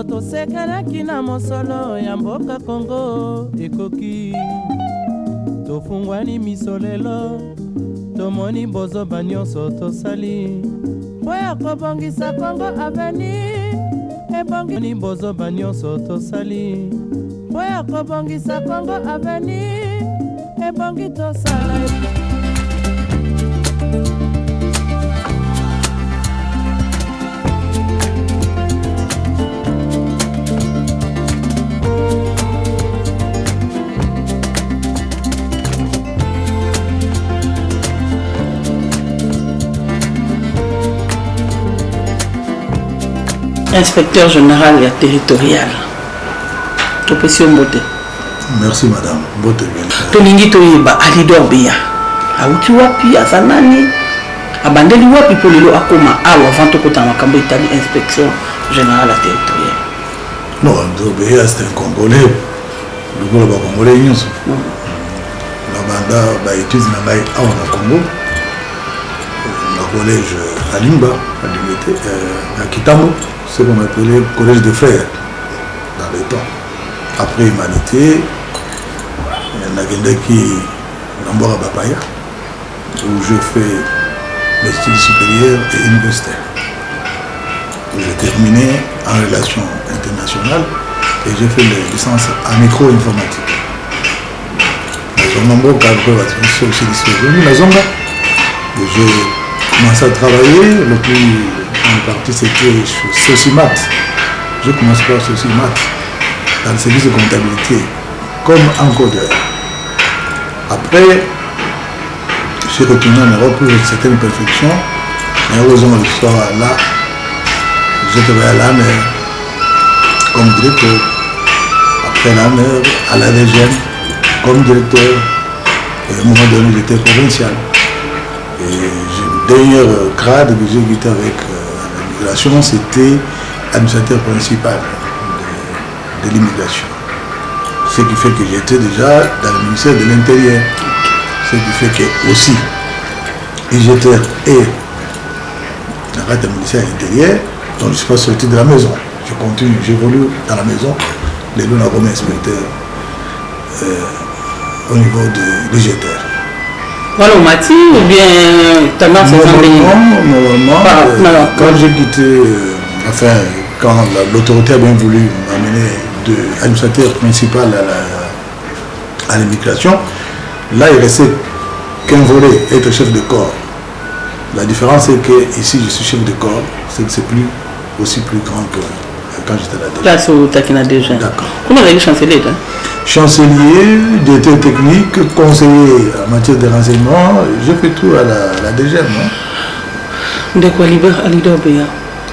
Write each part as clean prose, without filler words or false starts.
ntango tosekanaki na mosolo ya mboka Kongo ekoki tofungwani misolelo tomoni bozoba nyonso tosali po ya kobongisa Kongo aveni ebongi bozoba nyonso tosali po ya kobongisa Kongo aveni ebongi tosala. Inspecteur général et territorial. Topesi Mbote. Merci madame. Mbote bien. Tolingi toyeba Alidor Beya. Auti wapi azanani? Abandeli wapi pour lelo akoma awa avant tokota makambo itali inspection générale et territoriale. Non, Alidor Beya c'est un Congolais. Le groupe Congolais nyonso. La banda ba études na ngai awa na Congo. Le collège à Limba, à l'université à Kitambo. Ce qu'on appelait collège de frères dans les temps. Après humanité, il y a qui Nambora Bapaya, où je fais mes études supérieures et universitaires. J'ai terminé en relations internationales et j'ai fait les licences en micro-informatique. J'ai commencé à travailler, le plus en partie c'était Socimat. Je commence par Socimat dans le service de comptabilité comme encodeur. Après, je suis retourné en Europe pour une certaine perfection. Mais heureusement, l'histoire là, j'ai travaillé à la mer comme directeur. Après la mer, à la région comme directeur. Et à un moment donné, j'étais provincial. Et le dernier grade que j'ai quitté avec l'immigration, c'était administrateur principal de l'immigration. Ce qui fait que j'étais déjà dans le ministère de l'Intérieur. Ce qui fait que aussi, j'étais et dans le ministère de l'Intérieur, donc je ne suis pas sorti de la maison. Je continue, j'évolue dans la maison. Les deux comme inspecteur au niveau de l'IGTR. Voilà, au Mati ou bien tendance Normalement, quand j'ai quitté, quand l'autorité a bien voulu m'amener de administrateur principal à l'immigration, là il restait qu'un volet, être chef de corps. La différence c'est que ici je suis chef de corps, c'est que c'est plus aussi plus grand que quand j'étais là déjà. Là c'est au Takina déjà. D'accord. Comment vous avez chancelier là? Chancelier, directeur technique, conseiller en matière de renseignement, je fais tout à la DGM. De quoi Alidor Beya?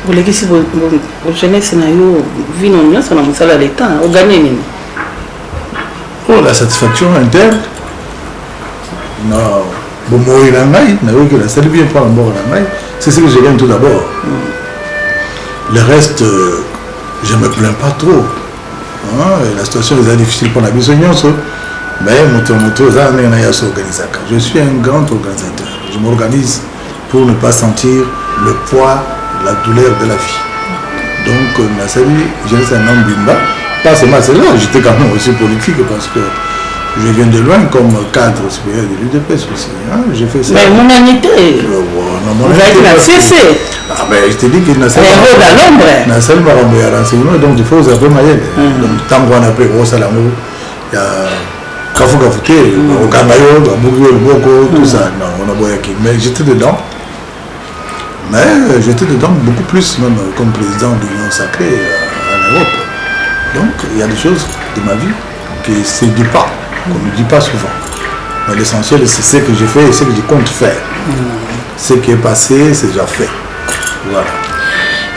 Vous voulez que si vous jeunesse n'a eu vu non bien, ça n'a pas l'État, vous gagnez. Oh, la satisfaction interne. Non, bon, moi il a que la salle bien prendre bord c'est ce que je gagne tout d'abord. Le reste, je ne me plains pas trop. La situation est difficile pour la bisognance, mais je suis un grand organisateur. Je m'organise pour ne pas sentir le poids, la douleur de la vie. Donc, j'ai un homme bimba. Pas seulement c'est là, j'étais quand même aussi politique parce que je viens de loin comme cadre supérieur de l'UDPS aussi. J'ai fait ça. Mais mon amitié, vous avez la CC. Ah ben je te dis qu'il n'a pas de renseignement, donc il faut vous appeler Mayel. Donc tant qu'on a pris gros salamu, il y a Kafou Kafouté, au Kamayo, au Bougou, le Boko, tout ça. Non, on a boyaki. Mais j'étais dedans. Mais j'étais dedans beaucoup plus même comme président de l'Union sacrée en Europe. Donc il y a des choses de ma vie qui ne se disent pas, qu'on ne dit pas souvent. Mais l'essentiel c'est ce que j'ai fait et ce que je compte faire. Ce qui est passé, c'est déjà fait. Voilà.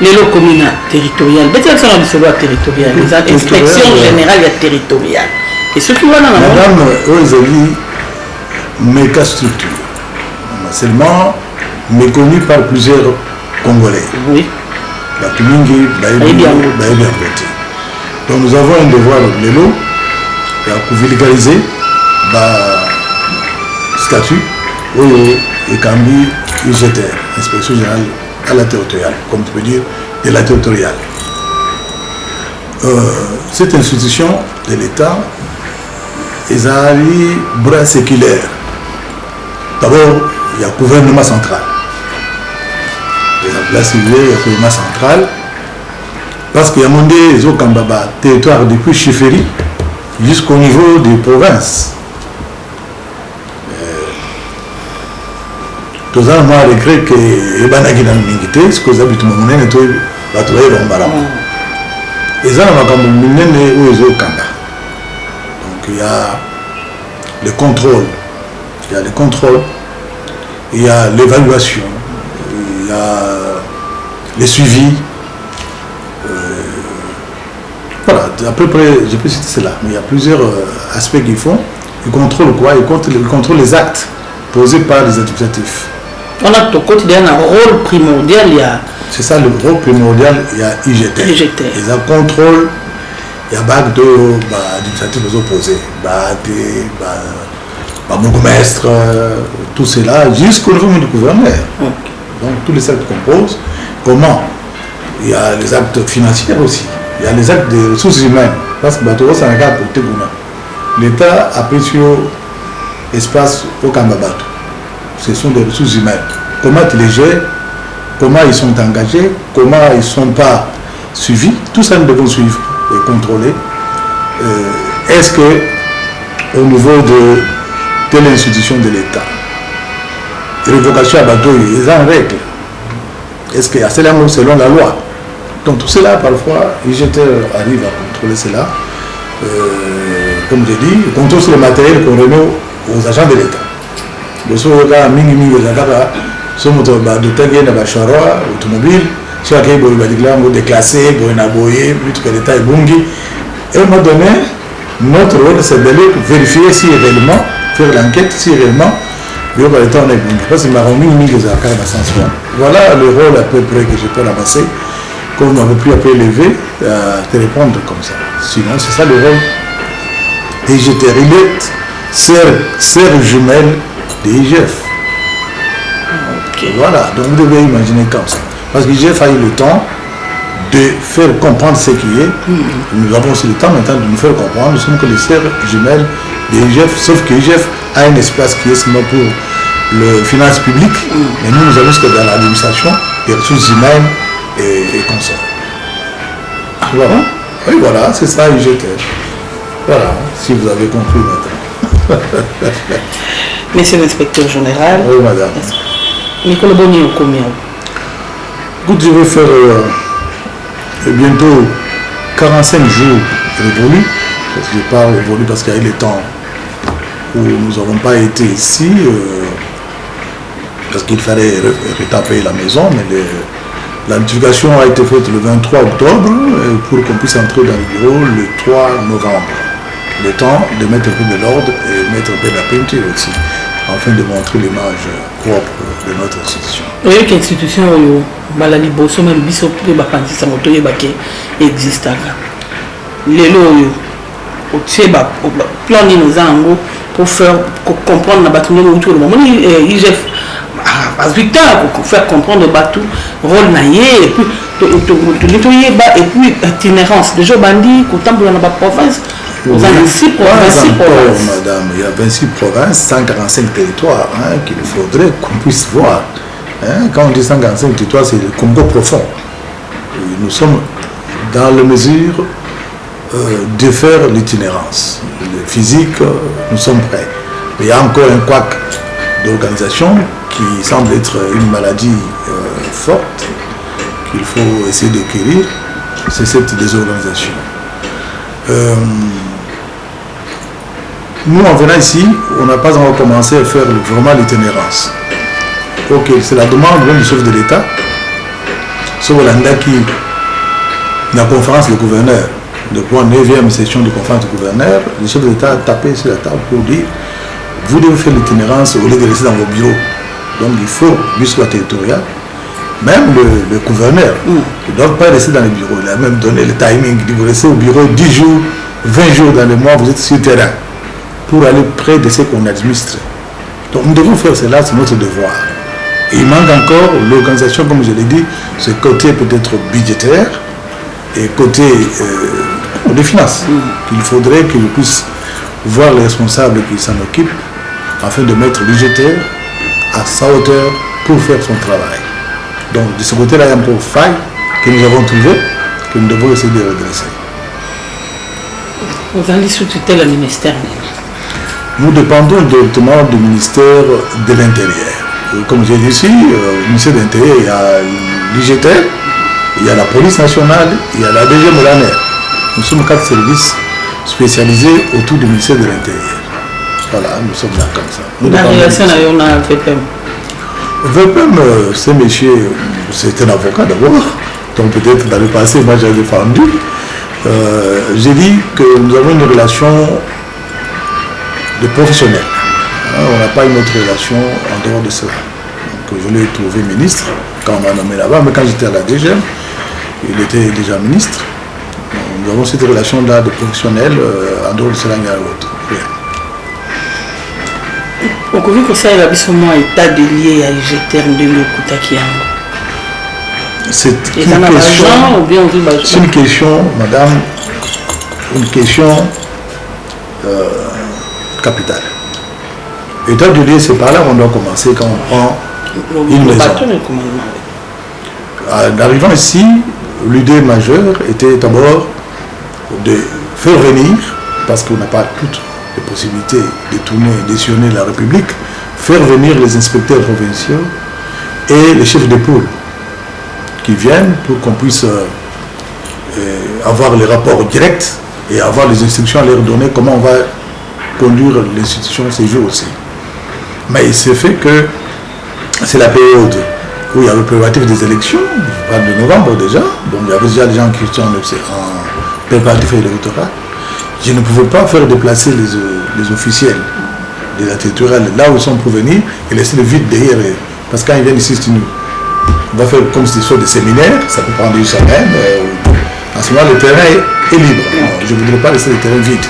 Les lots communaux territoriales, mais c'est ça la loi territoriale, les inspections générales et territoriales. Et surtout là, madame, vous avez méga structure. Seulement méconnue par plusieurs Congolais. Oui. La Pimingi, donc nous avons un devoir de l'eau pour vulgariser le statut et Kambi UGTR, inspection générale à la territoriale, comme tu peux dire, de la territoriale. cette institution de l'État, ils ont bras séculaire. D'abord, il y a le gouvernement central. La civile, il y a le gouvernement central. Parce qu'il y a un territoire depuis Chiféry jusqu'au niveau des provinces. Tous les mois, je regrette que les gens qui ont été ce que vous avez dit, ils ont donc il y a le contrôle, il y a l'évaluation, il y a le suivi. Voilà, à peu près, je peux citer cela, mais il y a plusieurs aspects qu'ils font. Ils contrôlent quoi? Ils contrôlent les actes posés par les administratifs. On a au quotidien un rôle primordial. C'est ça le rôle primordial, il y a IGT. Ils ont contrôle, il y a bac de administratifs opposés, bourgmestre, tout cela, jusqu'au niveau du gouverneur. Okay. Donc tous les actes qu'on pose, comment? Il y a les actes financiers aussi, il y a les actes de ressources humaines, parce que l'État a pris sur espace au Kambabato. Ce sont des ressources humaines. Comment ils les gèrent, comment ils sont engagés, comment ils ne sont pas suivis, tout ça nous devons suivre et contrôler. Est-ce que au niveau de telle institution de l'État, révocation à bateau, ils ont règle? Est-ce qu'il y a cela selon la loi? Donc tout cela, parfois, IGT arrive à contrôler cela. Comme je dis, il contrôle sur le matériel qu'on remet aux agents de l'État. De ce cas, si on a automobile, si on a déclassé, l'État est bungi. Et à un moment donné, notre rôle, c'est d'aller vérifier si réellement, faire l'enquête, si réellement, l'État est bungi. Parce que voilà le rôle à peu près que je peux avancer, comme on n'avait plus à peu élevé, à te répondre comme ça. Sinon, c'est ça le rôle. Et j'étais relate, sœur jumelle de IGF. Okay. Voilà, donc vous devez imaginer comme ça. Parce que IGF a eu le temps de faire comprendre ce qui est. Nous avons aussi le temps maintenant de nous faire comprendre. Nous sommes que les sœurs jumelles de IGF, sauf que IGF a un espace qui est seulement pour les finances publiques. Mais nous avons ce que dans l'administration, les ressources humaines et comme ça. Voilà. Oui, voilà, c'est ça IGT. Voilà, si vous avez compris maintenant. Monsieur l'inspecteur général. Oui, madame. Nicolas Bonnier, combien? Écoute, je vais faire bientôt 45 jours révolus. Parce que je parle révolu parce qu'il y a eu le temps où nous n'avons pas été ici. Parce qu'il fallait retaper la maison. Mais la notification a été faite le 23 octobre pour qu'on puisse entrer dans le bureau le 3 novembre. Le temps de mettre un peu de l'ordre et mettre un peu de la peinture aussi, afin de montrer l'image propre de notre institution. Oui, quelle institution malali bosso même biso pe bakandisa moto yebake existe là. Lelo au tsheba plan ni nozango pour faire comprendre na batuno autour de moi. IGF à 8 ans pour faire comprendre batou rôle naie et puis et puis itinérance déjà bandi ko tambola na ba province. Oui, 26 provinces, madame. Il y a 26 provinces, 145 territoires qu'il faudrait qu'on puisse voir. Quand on dit 145 territoires, c'est le Congo profond. Et nous sommes dans la mesure de faire l'itinérance. Le physique, nous sommes prêts. Mais il y a encore un couac d'organisation qui semble être une maladie forte qu'il faut essayer de guérir. C'est cette désorganisation. Nous, en venant ici, on n'a pas encore commencé à faire vraiment l'itinérance. Ok, c'est la demande du chef de l'État. Sur l'Andaki, la conférence du gouverneur, depuis la 9e session de conférence du gouverneur, le chef de l'État a tapé sur la table pour dire vous devez faire l'itinérance au lieu de rester dans vos bureaux. Donc il faut, jusqu'au territorial, même le gouverneur, il ne doit pas rester dans les bureaux. Il a même donné le timing. Il dit vous restez au bureau 10 jours, 20 jours dans le mois, vous êtes sur le terrain pour aller près de ce qu'on administre. Donc nous devons faire cela, c'est notre devoir. Et il manque encore l'organisation, comme je l'ai dit, ce côté peut-être budgétaire et côté des finances. Il faudrait que je puisse voir les responsables qui s'en occupent afin de mettre l'UGTR à sa hauteur pour faire son travail. Donc de ce côté-là, il y a un peu de faille que nous avons trouvé, que nous devons essayer de redresser. Vous allez sous tutelle au ministère? Nous dépendons directement du ministère de l'Intérieur. Comme j'ai dit ici, au ministère de l'Intérieur, il y a l'UGTR, il y a la police nationale, il y a la DG Molaner. Nous sommes 4 services spécialisés autour du ministère de l'Intérieur. Voilà, nous sommes là comme ça. La relation avec VPM? VPM, c'est monsieur, c'est un avocat d'abord, donc peut-être dans le passé, moi j'ai défendu. J'ai dit que nous avons une relation de professionnels. On n'a pas une autre relation en dehors de cela. Donc je l'ai trouvé ministre quand on m'a nommé là-bas, mais quand j'étais à la DGM, il était déjà ministre. Nous avons cette relation-là de professionnels en dehors de cela, il y a l'autre. Vous avez que ça il y a un état de lié à l'UGTR de l'Okutaki. C'est une question, madame, une question capitale. État de lié, c'est par là qu'on doit commencer quand on prend une maison. En arrivant ici, l'idée majeure était d'abord de faire venir, parce qu'on n'a pas toutes les possibilités de tourner, d'échelonner la République, faire venir les inspecteurs provinciaux et les chefs de pôle qui viennent pour qu'on puisse avoir les rapports directs et avoir les instructions à leur donner comment on va conduire l'institution ces jours aussi. Mais il s'est fait que c'est la période où il y avait le préparatif des élections, je parle de novembre déjà, donc il y avait déjà des gens qui sont en préparatif électoral. Je ne pouvais pas faire déplacer les officiels de la territoriale là où ils sont pour venir et laisser le vide derrière eux. Parce que quand ils viennent ici, on va faire comme si ce soit des séminaires, ça peut prendre une semaine. En ce moment, le terrain est libre. Je ne voudrais pas laisser le terrain vide.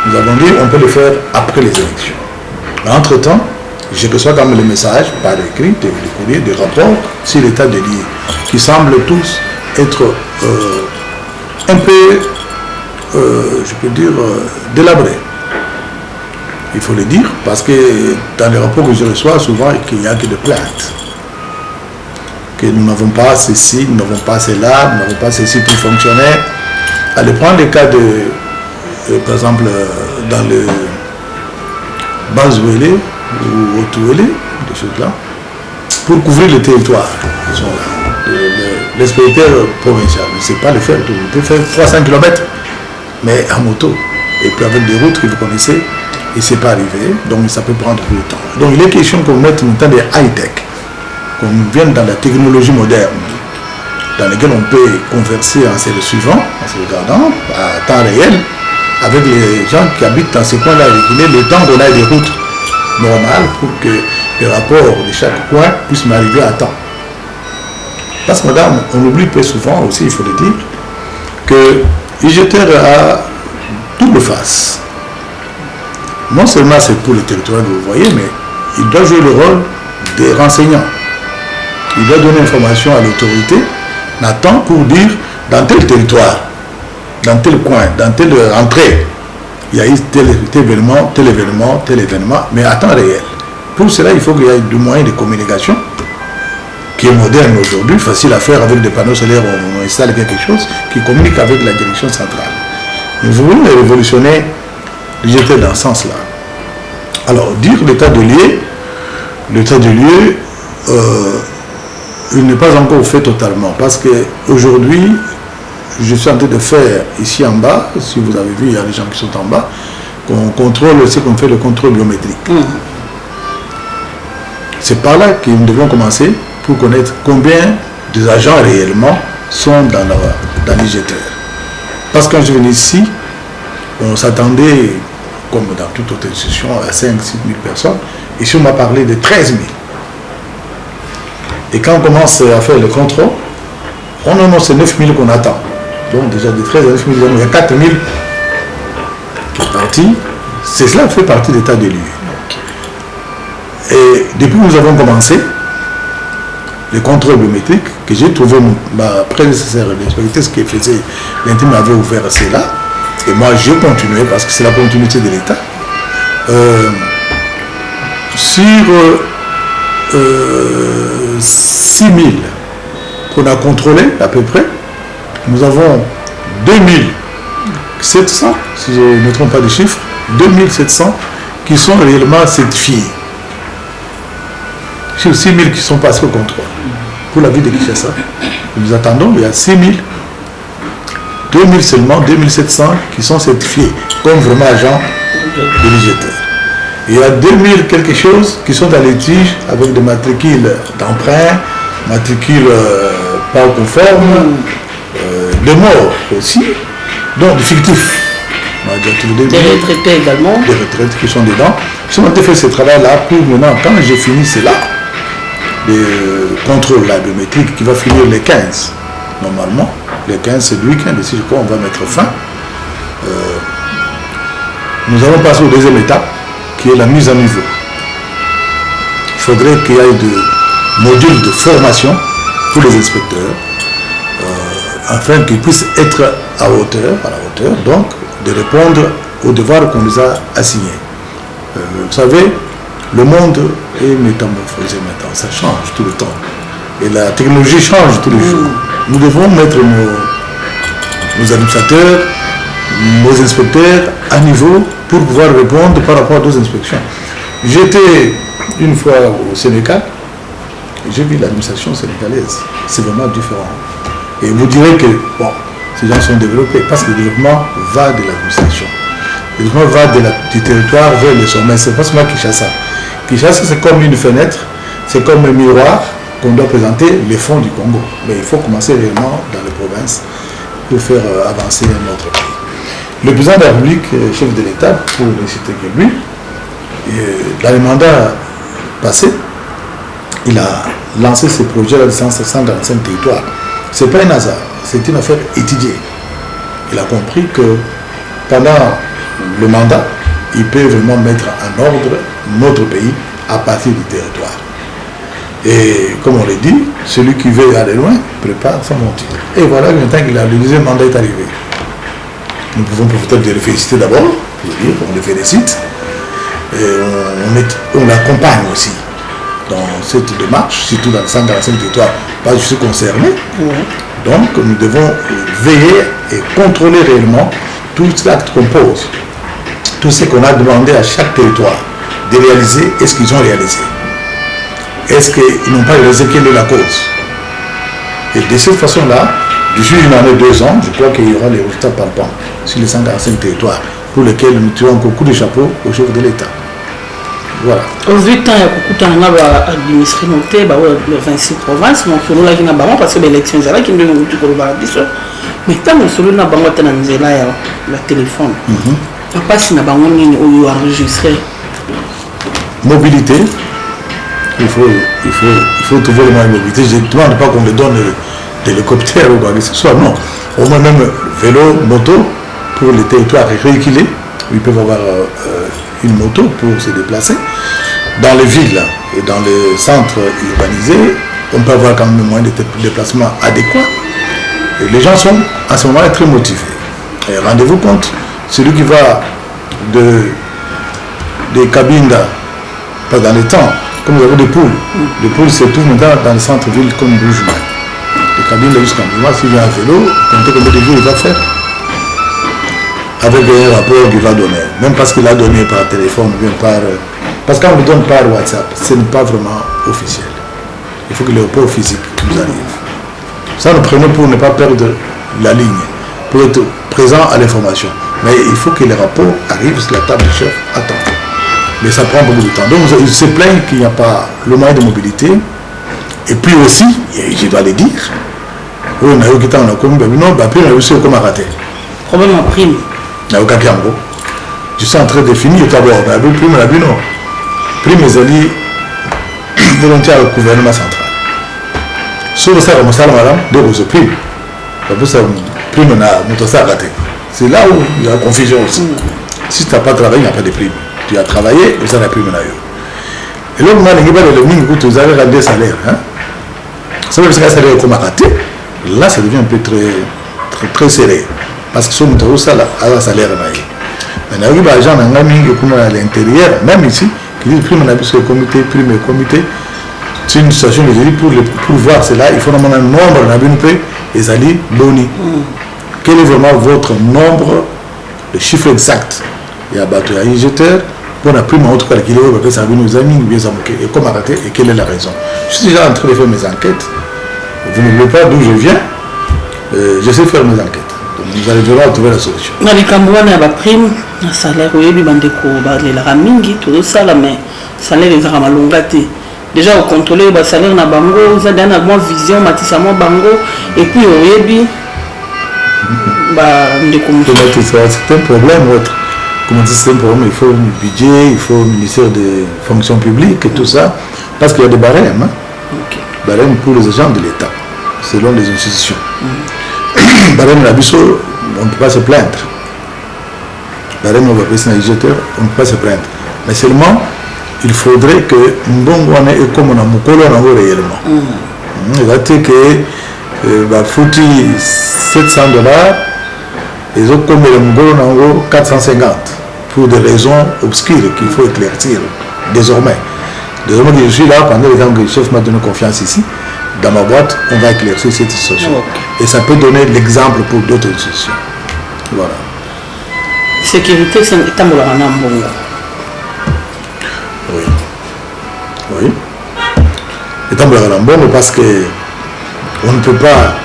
Nous avons dit on peut le faire après les élections. Mais entre-temps, je reçois quand même les messages par écrit, des courriers, des rapports sur l'état des lieux, qui semblent tous être un peu, je peux dire, délabrés. Il faut le dire, parce que dans les rapports que je reçois, souvent, il n'y a que des plaintes. Que nous n'avons pas ceci, nous n'avons pas cela, nous n'avons pas ceci pour fonctionner. Allez prendre le cas de, par exemple, dans le Bazouélé ou Otouélé, des choses là, pour couvrir le territoire. Ils sont là. L'inspecteur provincial ne sait pas le faire tout. Il peut faire 300 km, mais en moto. Et puis avec des routes que vous connaissez, il ne s'est pas arrivé, donc ça peut prendre plus de temps. Donc il est question qu'on mette maintenant des high-tech, qu'on vienne dans la technologie moderne, dans laquelle on peut converser en se suivant, en se regardant, à temps réel, avec les gens qui habitent dans ces coins-là, réguler le temps qu'on a des routes normales pour que les rapports de chaque coin puissent m'arriver à temps. Parce que madame, on oublie peu souvent aussi, il faut le dire, que l'UGTR a double face. Non seulement c'est pour le territoire que vous voyez, mais il doit jouer le rôle des renseignants. Il doit donner information à l'autorité, n'attend pour dire dans tel territoire, dans tel coin, dans telle entrée, il y a eu tel événement, tel événement, tel événement, mais à temps réel. Pour cela, il faut qu'il y ait du moyen de communication qui est moderne aujourd'hui, facile à faire avec des panneaux solaires, on installe quelque chose qui communique avec la direction centrale. Nous voulons révolutionner l'UGTR dans ce sens-là. Alors, dire l'état de lieu, il n'est pas encore fait totalement, parce qu'aujourd'hui, je suis en train de faire ici en bas, si vous avez vu, il y a des gens qui sont en bas, qu'on contrôle aussi, qu'on fait le contrôle biométrique. C'est par là que nous devons commencer pour connaître combien des agents réellement sont dans l'UGTR. Parce que quand je venais ici, on s'attendait, comme dans toute autre institution, à 5 000 à 6 000 personnes. Ici, on m'a parlé de 13 000. Et quand on commence à faire le contrôle, on annonce c'est 9 000 qu'on attend. Donc déjà de 13 à 9 000, il y a 4 000 qui est parti. C'est cela qui fait partie de l'état des lieux. Et depuis que nous avons commencé, les contrôles biométriques, que j'ai trouvé ma prédécesseur, l'inspectrice qui faisait l'intime m'avait ouvert cela. Et moi, j'ai continué parce que c'est la continuité de l'État. Sur 6 000 qu'on a contrôlés à peu près, nous avons 2700, si je ne me trompe pas de chiffres, 2700 qui sont réellement certifiés. Sur 6 000 qui sont passés au contrôle. Pour la ville de Kinshasa, nous attendons, il y a 6 000, 2 000 seulement, 2700 qui sont certifiés comme vraiment agents de l'IGTR. Il y a 2000 quelque chose qui sont à litige avec des matricules d'emprunt, matricules pas conformes, des morts aussi, donc des fictifs. Des retraités également. Des retraités qui sont dedans. Je m'en fait ce travail-là pour maintenant, quand j'ai fini cela, le contrôle la biométrique qui va finir les 15, normalement. Les 15, c'est le week-end, ici, je crois, on va mettre fin. Nous allons passer au deuxième étape, qui est la mise à niveau. Il faudrait qu'il y ait des modules de formation pour les inspecteurs, afin qu'ils puissent être à la hauteur, donc de répondre aux devoirs qu'on les a assignés. Vous savez, le monde est métamorphosé maintenant, ça change tout le temps. Et la technologie change tous les jours. Nous devons mettre nos administrateurs, nos inspecteurs à niveau pour pouvoir répondre par rapport à d'autres inspections. J'étais une fois au Sénégal, j'ai vu l'administration sénégalaise. C'est vraiment différent. Et vous direz que, bon, ces gens sont développés parce que le développement va de l'administration. Le développement va du territoire vers le sommet. C'est pas seulement Kinshasa. Kinshasa, c'est comme une fenêtre, c'est comme un miroir qu'on doit présenter les fonds du Congo. Mais il faut commencer réellement dans les provinces pour faire avancer notre pays. Le président de la République, chef de l'État, pour ne citer que lui, dans le mandat passé, il a lancé ce projet de 145 territoires. Ce n'est pas un hasard, c'est une affaire étudiée. Il a compris que pendant le mandat, il peut vraiment mettre en ordre notre pays à partir du territoire. Et comme on l'a dit, celui qui veut aller loin prépare son monture. Et voilà, maintenant qu'il a le deuxième mandat est arrivé. Nous pouvons profiter de le féliciter d'abord, on le félicite, et on l'accompagne aussi dans cette démarche, surtout dans le 145 territoires, pas je suis concerné. Donc nous devons veiller et contrôler réellement tout l'acte qu'on pose, tout ce qu'on a demandé à chaque territoire de réaliser, est-ce qu'ils ont réalisé? Est-ce qu'ils n'ont pas réalisé quelle est la cause? Et de cette façon-là, d'ici une année, 2 ans, je crois qu'il y aura les résultats palpants sur les 145 territoires pour lesquels nous tirons beaucoup de chapeau au chef de l'État. Voilà. Aujourd'hui, il y a beaucoup de temps à administrer les 26 provinces, mais on a parce que l'élection est là, qui est mais tant que celui n'a pas la téléphone, pas si n'a pas enregistré. Mobilité, il faut trouver le moyen de mobilité. Je ne demande pas qu'on me donne l'hélicoptère ou quoi que ce soit, non. Au moins même vélo, moto, pour les territoires rééquilibrés, ils peuvent avoir une moto pour se déplacer. Dans les villes et dans les centres urbanisés, on peut avoir quand même un moyen de déplacement adéquat. Et les gens sont à ce moment-là très motivés. Et rendez-vous compte, celui qui va des cabines, pas dans les temps, comme vous avez des poules. Les poules se trouvent maintenant dans le centre-ville comme Bougement. Les cabines jusqu'en Bougement, s'il vient à vélo, comptez combien de jours il va faire. Avec un rapport qu'il va donner. Même parce qu'il a donné par téléphone, bien par... Parce qu'on le donne par WhatsApp, ce n'est pas vraiment officiel. Il faut que le rapport physique nous arrive. Ça, nous prenons pour ne pas perdre la ligne, pour être présent à l'information. Mais il faut que les rapports arrivent sur la table du chef à temps. Mais ça prend beaucoup de temps. Donc, ils se plaignent qu'il n'y a pas le moyen de mobilité. Et puis aussi, je dois le dire, on a eu qui on a comme non, puis on a aussi comme raté. Problème en prime. Je suis en train de finir d'abord. On a vu prime, on a vu non. Prime les alliés volontaires au gouvernement central. Sauf ça, comme ça, madame, de vos primes. Parce que prime, on a raté. C'est là où il y a la confusion aussi. Si tu n'as pas travaillé, il n'y a pas de prime. Tu as travaillé, vous avez la prime. Et là, vous avez le vous avez des salaires. Ça veut dire que ça devient comme raté. Là, ça devient un peu très serré. Parce que ce moteur, ça a un salaire. Maintenant, il y a des gens qui à l'intérieur, même ici, qui disent prime sur le comité, c'est une situation que j'ai dit pour voir cela, il faut demander un nombre d'abonnés et ça dit boni. Quel est vraiment votre nombre, le chiffre exact? Il y a battu à IGTR, pour la prime en tout cas, qu'il est ça nos amis, bien ça et comment rater et quelle est la raison. Je suis déjà en train de faire mes enquêtes. Vous ne voulez pas d'où je viens, j'essaie de faire mes enquêtes. Donc nous arriverons à trouver la solution. Dans les Camerounais, il y a prime, le salaire, oui, il y a des ramingi, tout ça, mais le salaire est vraiment long. Déjà, au contrôler le salaire na bango, ça donne une vision, matissa mo bango, et puis au yebi, c'est un problème autre. Comment dire, c'est un problème, il faut un budget, il faut un ministère de fonction publique et tout ça, parce qu'il y a des barèmes, hein? Barèmes pour les agents de l'État, selon les institutions. Barème la biso, on ne peut pas se plaindre. Barème on va passer dans les IGTR, on ne peut pas se plaindre. Mais seulement, il faudrait que Mbongwane est comme on a Mukolo réellement. Il va dire que va foutre $700 et ils ont comme le Mukolo 450 pour des raisons obscures qu'il faut éclaircir désormais. Désormais que je suis là, pendant les temps que le chef m'a donné confiance ici, dans ma boîte, on va éclaircir cette situation. Et ça peut donner l'exemple pour d'autres institutions. Voilà. Sécurité, c'est un état de Oui. Oui. Étant bon, parce que on ne peut pas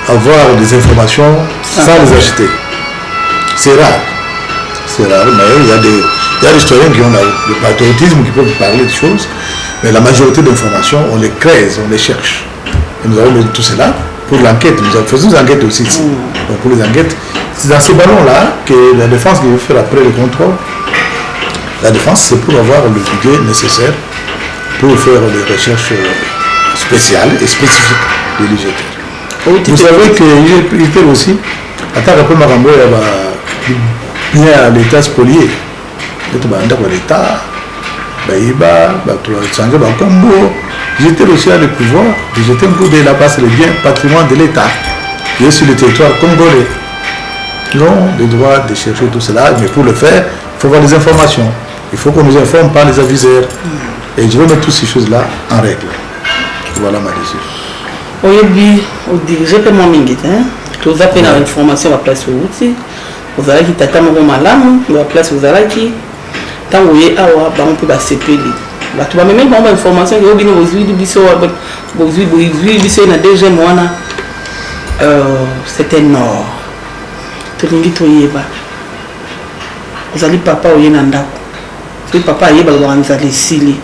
avoir des informations sans les acheter. C'est rare. C'est rare, mais il y a des historiens qui ont le patriotisme, qui peuvent parler de choses, mais la majorité d'informations, on les crée, on les cherche. Et nous avons tout cela pour l'enquête. Nous faisons des enquêtes aussi. Donc pour les enquêtes, c'est dans ces ballons-là que la défense qui veut faire après le contrôle. La défense, c'est pour avoir le budget nécessaire pour faire des recherches spéciales et spécifiques de l'IGTR. Vous savez que l'IGTR aussi, à part après Marambo, il y a l'État spolié. L'État, l'IGTR aussi a le pouvoir de jeter un coup de la base le bien patrimoine de l'État qui est sur le territoire congolais. Ils ont le droit de chercher tout cela, mais pour le faire, il faut avoir des informations. Il faut qu'on nous informe par les aviseurs. Et je vais mettre toutes ces choses-là en règle. Voilà ma décision. Oui, on dirige pas mon mingit. Vous avez l'information à la place où vous avez qui t'attend mon malam, à la place où vous avez qui. Tant que vous avez on peut s'épeler. Tu vas même avoir l'information que vous avez na deuxième mois. C'était nord. Tu vous allez papa ou yenanda. Si papa yeba l'organisation sili,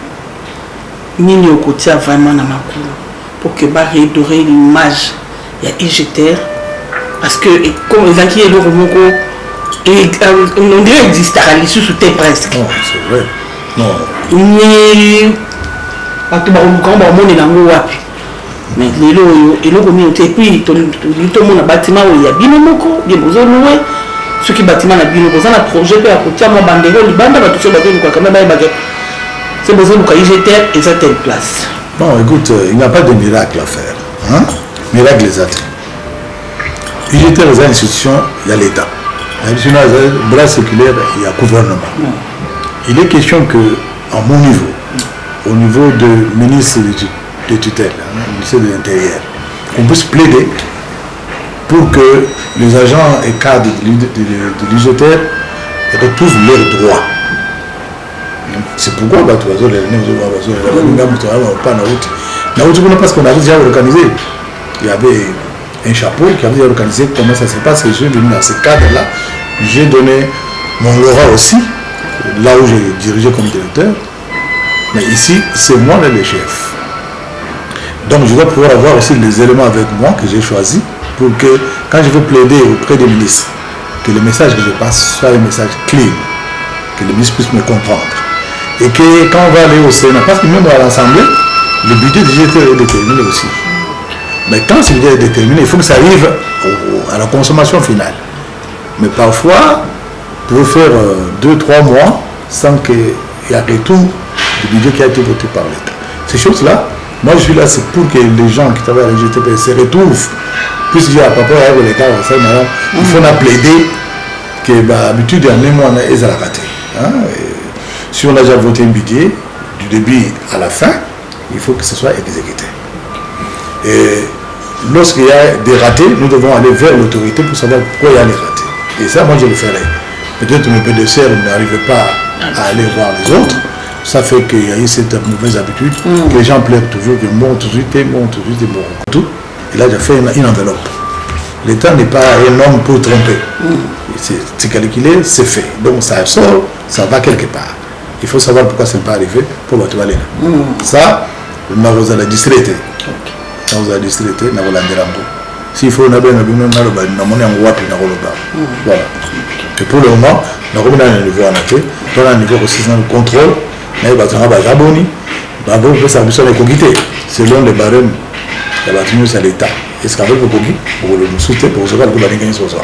nini au côté vraiment na makulu pour que ba redorer l'image ya IGTR parce que comme les gens qui est le remoko et on dirait existe à l'issue sous tes presque. Non, c'est vrai. Non. Ni atu ba rubuka ba moni nango wapi. Mais lelo eloko ni ote puis to mona bâtiment où il y a bino moko, bien bozo louer. Ceux qui bâtiment na bino boza na projet pe à côté moi bandero libanda ba toucher ba ko quand même ba baguette. C'est besoin de IGTR et ça telle place. Bon, écoute, il n'y a pas de miracle à faire. Hein? Miracle les autres. IGTR, les institutions, il y a l'État. Il y a le bras séculaire, il y a le gouvernement. Il est question que, à mon niveau, au niveau du ministre de tutelle, ministère de l'Intérieur, on puisse plaider pour que les agents et cadres de l'IGTR retrouvent leurs droits. C'est pourquoi parce qu'on avait déjà organisé. Il y avait un chapeau qui avait organisé comment ça se passe. Et je suis venu dans ce cadre-là. J'ai donné mon aura aussi, là où j'ai dirigé comme directeur. Mais ici, c'est moi le chef. Donc je dois pouvoir avoir aussi les éléments avec moi que j'ai choisis pour que quand je veux plaider auprès des ministres, que le message que je passe soit un message clean, que les ministres puissent me comprendre. Et que quand on va aller au Sénat, parce que même à l'Assemblée, le budget du GT est déterminé aussi. Mais quand ce budget est déterminé, il faut que ça arrive à la consommation finale. Mais parfois, pour faire 2-3 mois sans qu'il y ait retour du budget qui a été voté par l'État. Ces choses-là, Moi, je suis là, c'est pour que les gens qui travaillent à la GTP se retrouvent. Puisque j'ai à papa avec les cas, il faut plaider que l'habitude d'un mois, ils ont raté. Si on a déjà voté un budget, du début à la fin, il faut que ce soit exécuté. Et lorsqu'il y a des ratés, nous devons aller vers l'autorité pour savoir pourquoi il y a les ratés. Et ça, moi, je le ferai. Peut-être mes PDCR n'arrivent pas à aller voir les autres. Ça fait qu'il y a eu cette mauvaise habitude que les gens pleurent toujours, que bon, tout de suite, tout. Et là, j'ai fait une enveloppe. L'État n'est pas un homme pour tromper. C'est calculé, c'est fait. Donc ça sort, ça va quelque part. Il faut savoir pourquoi ce n'est pas arrivé pour le aller. Ça, on a la distraité. On a distraité, on a la s'il faut, on a bien voilà. Et pour le moment, on a un niveau en athée, on a un niveau aussi dans le contrôle, mais on a abonné. Bravo, on peut s'amuser avec l'égalité. Selon les barèmes, il y a à l'État. Est-ce qu'avec le Kogi, pour le soutenir, pour recevoir le gagner sur soi.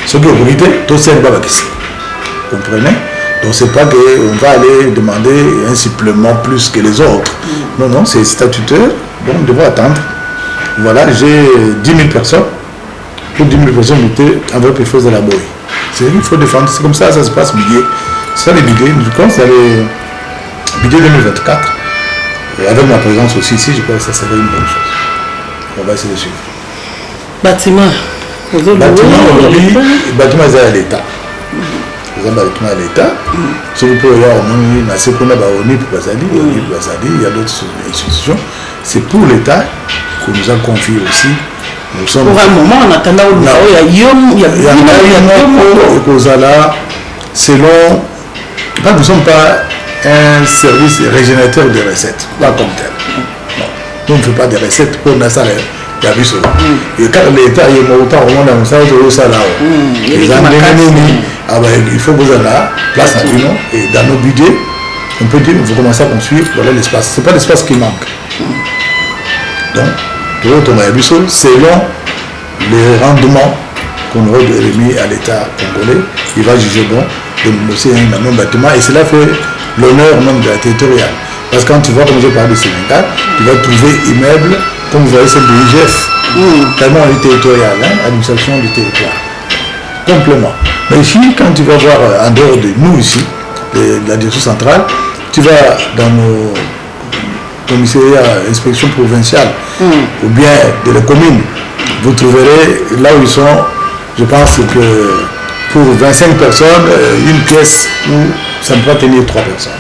Ce qui est l'égalité, tout ça n'est pas la question. Vous comprenez? Donc c'est pas qu'on va aller demander un supplément plus que les autres. Non, c'est statutaire, donc nous devons attendre. Voilà, j'ai 10 000 personnes. Pour 10 000 personnes, on était avec les forces de la boue. C'est il faut défendre, c'est comme ça se passe, billet. C'est ça les billets, je pense, dans les billets 2024. Et avec ma présence aussi ici, je pense que ça serait une bonne chose. On va essayer de suivre. Bâtiment. Aujourd'hui, le bâtiment est à l'État. Les bâtiments à l'État. Si vous pouvez voir, il y a d'autres institutions. C'est pour l'État qu'on nous a confié aussi. Nous sommes pour un moment, en attendant, il y a selon. Nous ne sommes pas un service régénérateur de recettes, pas comme tel. Non. Nous ne faisons pas de recettes pour nos salaires. Et quand l'État est autant au monde, il faut que vous ayez la place à Pino et dans nos budgets, on peut dire qu'il faut commencer à construire voilà l'espace. Ce n'est pas l'espace qui manque. Donc, selon les rendements qu'on aurait remis à l'État congolais, il va juger bon de nous laisser un même bâtiment et cela fait l'honneur même de la territoriale. Parce que quand tu vois, comme je parle de Sénégal, tu vas trouver immeubles comme vous voyez, c'est de l'IGF, tellement du territorial, administration du territoire. Complément. Mais ici, quand tu vas voir en dehors de nous ici, de la direction centrale, tu vas dans nos commissariats inspection provinciale ou bien de la commune, vous trouverez là où ils sont, je pense que pour 25 personnes, une pièce où ça ne peut pas tenir 3 personnes.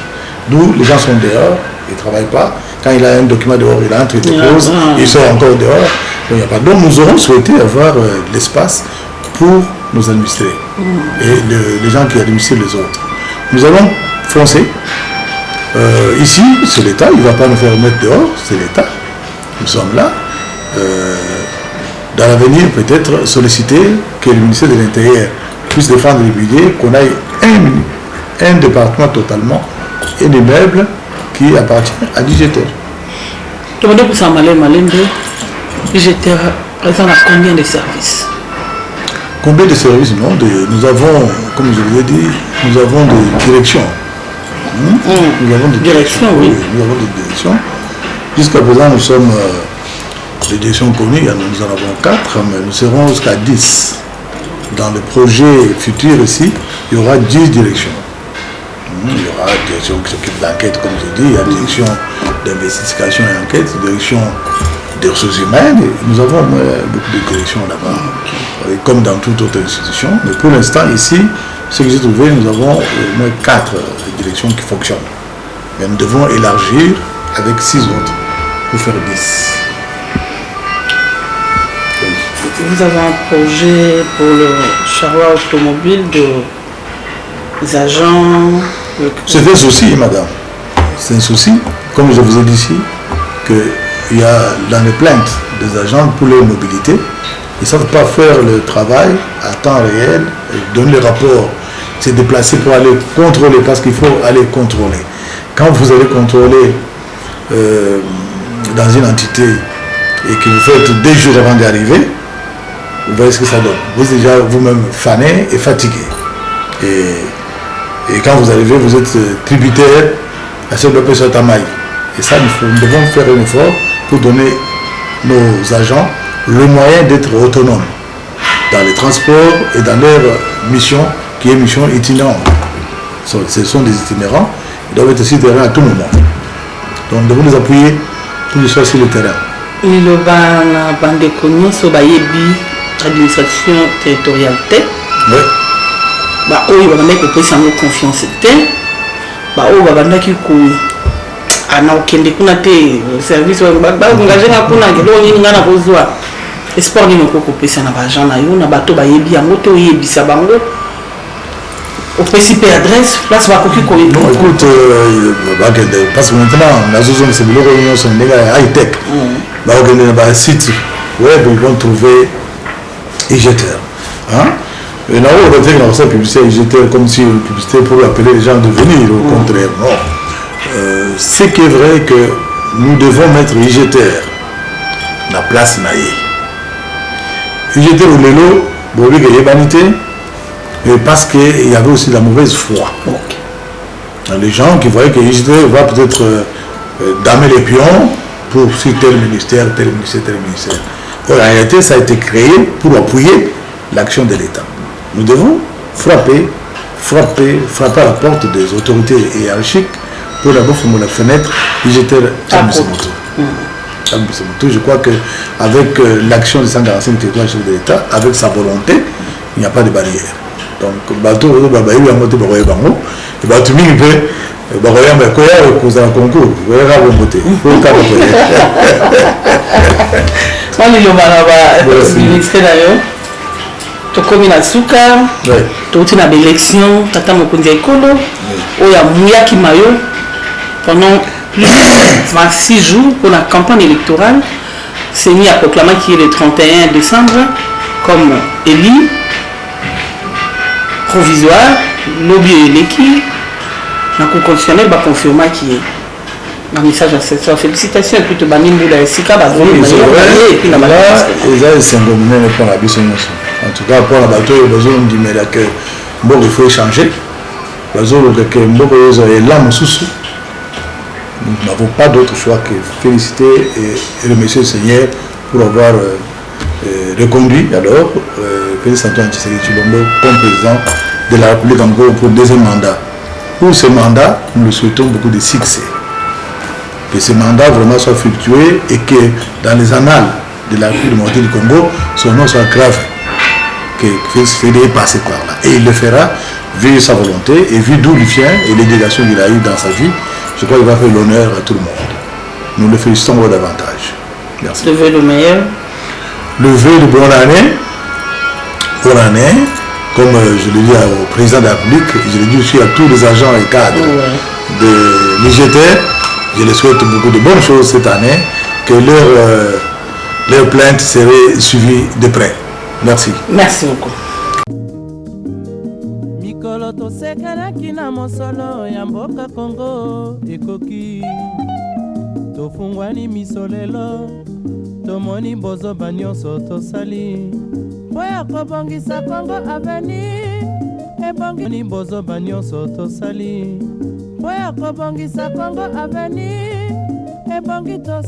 D'où les gens sont dehors, ils ne travaillent pas. Quand il a un document dehors, il entre, il dépose, il sort encore dehors. Donc, il n'y a pas. Donc nous aurons souhaité avoir l'espace pour nous administrer et les gens qui administrent les autres. Nous allons foncer. Ici, c'est l'État, il ne va pas nous faire mettre dehors, c'est l'État. Nous sommes là. Dans l'avenir, peut-être solliciter que le ministère de l'Intérieur puisse défendre les budgets, qu'on ait un département totalement et des meubles qui appartient à l'IGTR. Tu veux dire que ça m'a l'air malin de l'IGTR présente à combien de services? Combien de services? Non, nous avons, comme je vous ai dit, nous avons des directions. Nous avons des directions, oui. Nous avons des directions. Jusqu'à présent, nous sommes des directions connues, nous en avons 4, mais nous serons jusqu'à 10. Dans le projet futur ici, il y aura 10 directions. Il y aura une direction qui s'occupe d'enquête, comme je dis, il y a une direction d'investigation et enquête, une direction des ressources humaines. Nous avons beaucoup de directions là-bas, comme dans toute autre institution. Mais pour l'instant, ici, ce que j'ai trouvé, nous avons 4 directions qui fonctionnent. Mais nous devons élargir avec 6 autres pour faire 10. Vous avez un projet pour le charroi automobile des agents. C'est un souci, madame. C'est un souci, comme je vous ai dit ici, qu'il y a dans les plaintes des agents pour leur mobilité, ils ne savent pas faire le travail à temps réel, donner le rapport, se déplacer pour aller contrôler, parce qu'il faut aller contrôler. Quand vous allez contrôler dans une entité et que vous faites 2 jours avant d'arriver, vous voyez ce que ça donne. Vous êtes déjà vous-même fané et fatigué. Et quand vous arrivez, vous êtes tributaire à ce bloc sur Tamaï. Et ça, nous devons faire un effort pour donner nos agents le moyen d'être autonomes dans les transports et dans leur mission, qui est mission itinérante. Ce sont des itinérants, ils doivent être sur le terrain à tout moment. Donc nous devons les appuyer pour qu'ils soient sur le terrain. Il y a des sur l'administration territoriale. Oui. Il va mettre confiance. Service espoir ni noko kopesa na bagent na yo na bato bayebi yango to yebisa bango opesi adresse place bakoki ko non écoute parce que maintenant la zone c'est le réunion sont high tech ba organiser ba site web ils vont trouver IGTR hein et là on va dire dans cette publicité IGTR comme si une publicité pour appeler les gens de venir au contraire non c'est qui est vrai que nous devons mettre IGTR la place naïe. J'étais au Lélo, parce qu'il y avait aussi la mauvaise foi. Okay. Les gens qui voyaient que l'IGTR va peut-être damer les pions pour si tel ministère. En réalité, ça a été créé pour appuyer l'action de l'État. Nous devons frapper à la porte des autorités hiérarchiques pour d'abord fermer la fenêtre IGTR Tamisamoto. Je crois qu'avec l'action de 145 territoires de l'État, avec sa volonté, il n'y a pas de barrière. Donc, bateau, il y a un moté, il y a un moté, il y a un concours, il y a un moté. Tu as na suka, tu as une élection, tu as une école, tu as une maillot pendant plus de 26 jours pour la campagne électorale. C'est mis à proclamer qui est le 31 décembre comme élu provisoire, lobby et l'équipe. La Cour constitutionnelle va confirmer qui est un message à cette soirée. Félicitations et puis tu vas nous dire que c'est un et puis la malade. Et ça, c'est un domaine pour la business. En tout cas, pour la bateau, il y a besoin de que bon, il faut échanger. Il y a besoin que l'âme sous. Nous n'avons pas d'autre choix que féliciter et remercier le Seigneur pour avoir reconduit alors Félix Antoine Tshisekedi Tshilombo comme président de la République en Congo pour le deuxième mandat. Pour ce mandat, nous lui souhaitons beaucoup de succès. Que ce mandat vraiment soit fructueux et que dans les annales de la République démocratique du Congo, son nom soit gravé. Que Félix Tshisekedi est passé par là. Et il le fera vu sa volonté et vu d'où il vient et les délégations qu'il a eues dans sa vie. Je crois qu'il va faire l'honneur à tout le monde. Nous le félicitons davantage. Merci. Le vœu le meilleur. Le vœu de bonne année. Bonne année. Comme je l'ai dit au président de la République, je l'ai dit aussi à tous les agents et cadres de l'IGTR. Je les souhaite beaucoup de bonnes choses cette année. Que leur plainte serait suivie de près. Merci. Merci beaucoup. Tosekanaki na mosolo ya mboka Kongo ekoki tofungwani misolelo tomoni bozoba nyonso tosali po ya kobongisa Kongo avenir ebongi bozoba nyonso tosali po ya kobongisa Kongo avenir ebongi tosali